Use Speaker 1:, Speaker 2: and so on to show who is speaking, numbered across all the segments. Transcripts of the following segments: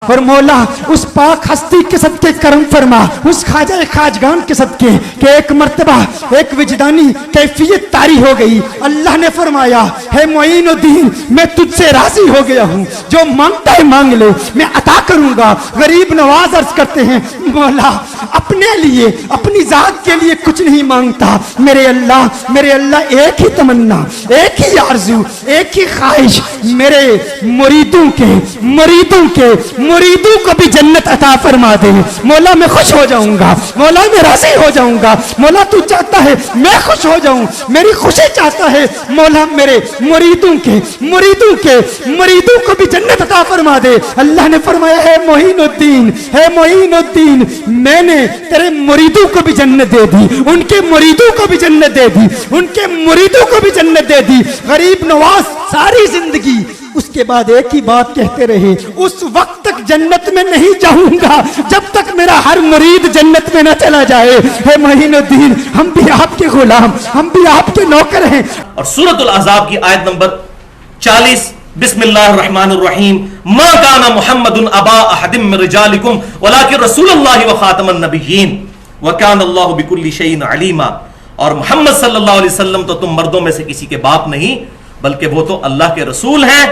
Speaker 1: اور مولا اس پاک ہستی کے صدقے کرم فرما، اس خواجہ خواجگان کے صدقے کہ ایک مرتبہ ایک وجدانی کیفیت طاری ہو گئی. اللہ نے فرمایا ہے معین الدین میں تجھ سے راضی ہو گیا ہوں، جو مانگتا ہے مانگ لے میں عطا کروں گا. غریب نواز عرض کرتے ہیں مولا اپنے لیے اپنی ذات کے لیے کچھ نہیں مانگتا، میرے اللہ ایک ہی تمنا، ایک ہی آرزو، ایک ہی خواہش، میرے مریدوں کو بھی جنت عطا فرما دے. مولا میں خوش ہو جاؤں گا، مولا میں راضی ہو جاؤں گا. مولا تو چاہتا ہے میں خوش ہو جاؤں، میری خوشی چاہتا ہے مولا میرے مریدوں کو بھی جنت عطا فرما دے. اللہ نے فرمایا ہے معین الدین میں نے تیرے مریدوں کو بھی جنت دے دی، ان کے مریدوں کو بھی جنت دے دی، ان کے مریدوں کو بھی جنت دے دی. غریب نواز ساری زندگی اس کے بعد ایک ہی بات کہتے رہے، اس وقت تک جنت میں نہیں جاؤں گا جب تک میرا ہر مرید جنت میں نہ چلا جائے. ہے معین الدین ہم بھی آپ کے غلام، ہم بھی آپ کے نوکر ہیں.
Speaker 2: اور سورۃ الاحزاب کی آیت نمبر 40 بسم اللہ الرحمن الرحیم ما کان محمد ابا احد من رجالکم ولکن رسول اللہ وخاتم النبیین وکان اللہ بکل شیء علیما. اور محمد صلی اللہ علیہ وسلم تو تم مردوں میں سے کسی کے باپ نہیں بلکہ وہ تو اللہ کے رسول ہیں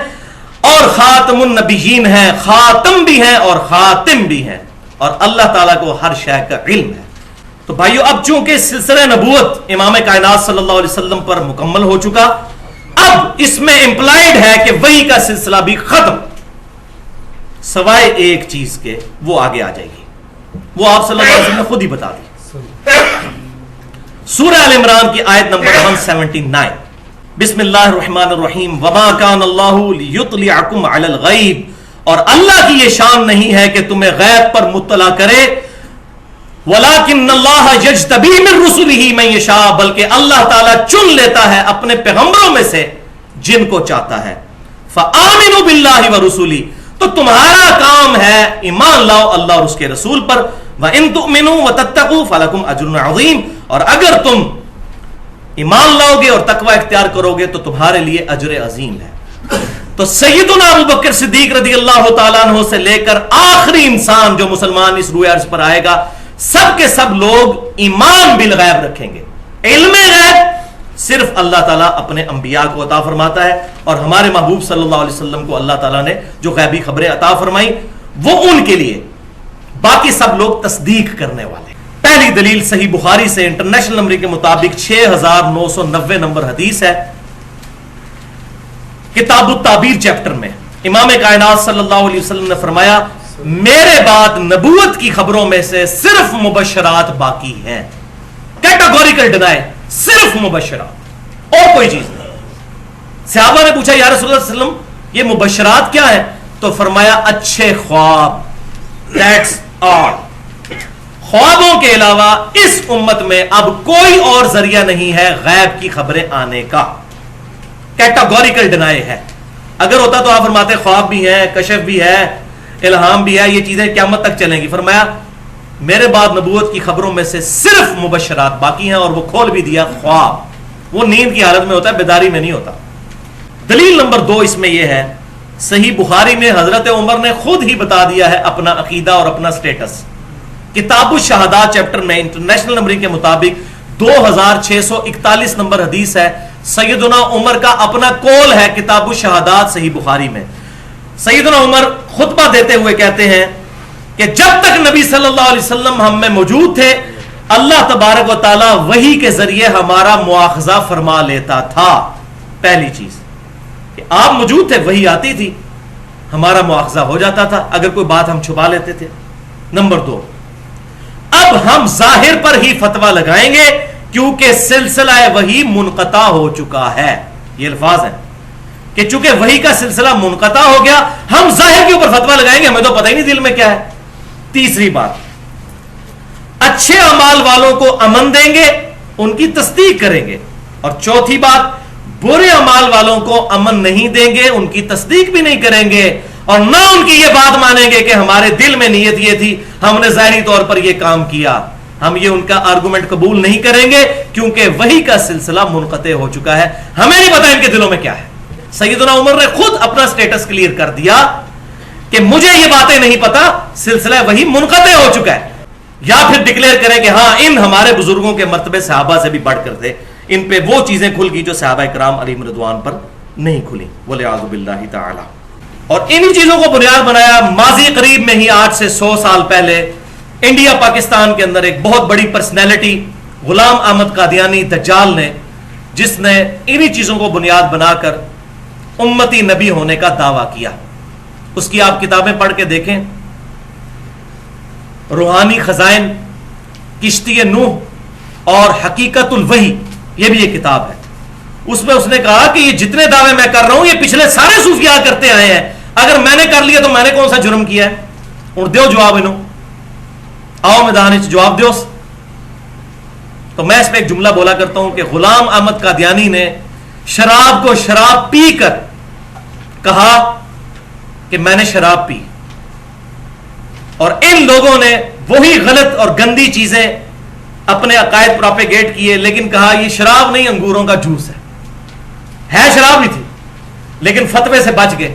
Speaker 2: اور خاتم النبیین ہیں، خاتم بھی ہیں اور خاتم بھی ہیں، اور اللہ تعالیٰ کو ہر شے کا علم ہے. تو بھائیو اب چونکہ سلسلہ نبوت امام کائنات صلی اللہ علیہ وسلم پر مکمل ہو چکا، اب اس میں امپلائیڈ ہے کہ وحی کا سلسلہ بھی ختم، سوائے ایک چیز کے وہ آگے آ جائے گی، وہ آپ صلی اللہ علیہ وسلم نے خود ہی بتا دی. سورہ ال عمران کی آیت نمبر 179 بسم اللہ الرحمن الرحیم وما کان اللہ لیطلعکم علی الغیب. اور اللہ کی یہ شان نہیں ہے کہ تمہیں غیب پر مطلع کرے، ولیکن اللہ یجتبی من رسلہ من یشاء، بلکہ اللہ تعالیٰ چن لیتا ہے اپنے پیغمبروں میں سے جن کو چاہتا ہے. فآمنوا باللہ ورسولہ، تو تمہارا کام ہے ایمان لاؤ اللہ اور اس کے رسول پر. وَإِن تُؤْمِنُوا وَتَتَّقُوا فَلَكُمْ أَجْرٌ عَظِيمٌ، اور اگر تم ایمان لاؤ گے اور تقوی اختیار کرو گے تو تمہارے لیے اجر عظیم ہے. تو سیدنا ابو بکر صدیق رضی اللہ تعالیٰ عنہ سے لے کر آخری انسان جو مسلمان اس روئے عرض پر آئے گا، سب کے سب لوگ ایمان بالغیب رکھیں گے. علم غیب صرف اللہ تعالیٰ اپنے انبیاء کو عطا فرماتا ہے، اور ہمارے محبوب صلی اللہ علیہ وسلم کو اللہ تعالیٰ نے جو غیبی خبریں عطا فرمائی وہ ان کے لیے، باقی سب لوگ تصدیق کرنے والے. پہلی دلیل صحیح بخاری سے انٹرنیشنل نمبر کے مطابق 6990 نمبر حدیث ہے. کتاب التعبیر چیپٹر میں امام کائنات صلی اللہ علیہ وسلم نے فرمایا میرے بعد نبوت کی خبروں میں سے صرف مبشرات باقی ہیں. کیٹاگوریکل ڈینائی، صرف مبشرات اور کوئی چیز نہیں. صحابہ نے پوچھا یا رسول اللہ صلی اللہ علیہ وسلم یہ مبشرات کیا ہیں؟ تو فرمایا اچھے خواب، دیٹس آل. خوابوں کے علاوہ اس امت میں اب کوئی اور ذریعہ نہیں ہے غیب کی خبریں آنے کا. کیٹاگوریکل ڈینائی ہے. اگر ہوتا تو آپ فرماتے خواب بھی ہیں، کشف بھی ہے، الہام بھی ہے، یہ چیزیں قیامت تک چلیں گی. فرمایا میرے بعد نبوت کی خبروں میں سے صرف مبشرات باقی ہیں، اور وہ کھول بھی دیا خواب وہ نیند کی حالت میں ہوتا ہے، بیداری میں نہیں ہوتا. دلیل نمبر 2 اس میں یہ ہے، صحیح بخاری میں حضرت عمر نے خود ہی بتا دیا ہے اپنا عقیدہ اور اپنا سٹیٹس. کتاب الشہادات چیپٹر میں انٹرنیشنل نمبر کے مطابق 2641 نمبر حدیث ہے. سیدنا عمر کا اپنا قول ہے کتاب الشہادات صحیح بخاری میں. سیدنا عمر خطبہ دیتے ہوئے کہتے ہیں کہ جب تک نبی صلی اللہ علیہ وسلم ہم میں موجود تھے اللہ تبارک و تعالی وحی کے ذریعے ہمارا مواخذہ فرما لیتا تھا. پہلی چیز کہ آپ موجود تھے، وحی آتی تھی، ہمارا مواخذہ ہو جاتا تھا اگر کوئی بات ہم چھپا لیتے تھے. نمبر 2، اب ہم ظاہر پر ہی فتویٰ لگائیں گے کیونکہ سلسلہ وحی منقطع ہو چکا ہے. یہ الفاظ ہیں کہ چونکہ وحی کا سلسلہ منقطع ہو گیا ہم ظاہر کے اوپر فتویٰ لگائیں گے، ہمیں تو پتہ ہی نہیں دل میں کیا ہے. تیسری بات، اچھے اعمال والوں کو امن دیں گے، ان کی تصدیق کریں گے. اور چوتھی بات، برے اعمال والوں کو امن نہیں دیں گے، ان کی تصدیق بھی نہیں کریں گے، اور نہ ان کی یہ بات مانیں گے کہ ہمارے دل میں نیت یہ تھی، ہم نے ظاہری طور پر یہ کام کیا. ہم یہ ان کا آرگومنٹ قبول نہیں کریں گے کیونکہ وحی کا سلسلہ منقطع ہو چکا ہے، ہمیں نہیں پتا ان کے دلوں میں کیا ہے. سیدنا عمر نے خود اپنا سٹیٹس کلیئر کر دیا کہ مجھے یہ باتیں نہیں پتا، سلسلہ وہی منقطع ہو چکا ہے، یا پھر ڈکلیئر کریں کہ ہاں ان ہمارے بزرگوں کے مرتبے صحابہ سے بھی بڑھ کر تھے، ان پہ وہ چیزیں کھل گئی جو صحابہ کرام علیہم رضوان پر نہیں کھلی، والعیاذ باللہ تعالی۔ اور انہی چیزوں کو بنیاد بنایا ماضی قریب میں ہی، آج سے 100 سال پہلے انڈیا پاکستان کے اندر ایک بہت بڑی پرسنالٹی غلام احمد قادیانی دجال نے، جس نے انہی چیزوں کو بنیاد بنا کر امتی نبی ہونے کا دعویٰ کیا۔ اس کی آپ کتابیں پڑھ کے دیکھیں، روحانی خزائن، کشتی نوح اور حقیقت الوحی، یہ بھی ایک کتاب ہے۔ اس میں اس نے کہا کہ یہ جتنے دعوے میں کر رہا ہوں یہ پچھلے سارے صوفیاء کرتے آئے ہیں، اگر میں نے کر لیا تو میں نے کون سا جرم کیا ہے؟ اور دیو جواب انہوں، آؤ میدان وچ جواب دیو۔ تو میں اس پہ ایک جملہ بولا کرتا ہوں کہ غلام احمد قادیانی نے شراب کو شراب پی کر کہا کہ میں نے شراب پی، اور ان لوگوں نے وہی غلط اور گندی چیزیں اپنے عقائد پروپیگیٹ کیے، لیکن کہا یہ شراب نہیں، انگوروں کا جوس ہے شراب ہی تھی، لیکن فتوے سے بچ گئے۔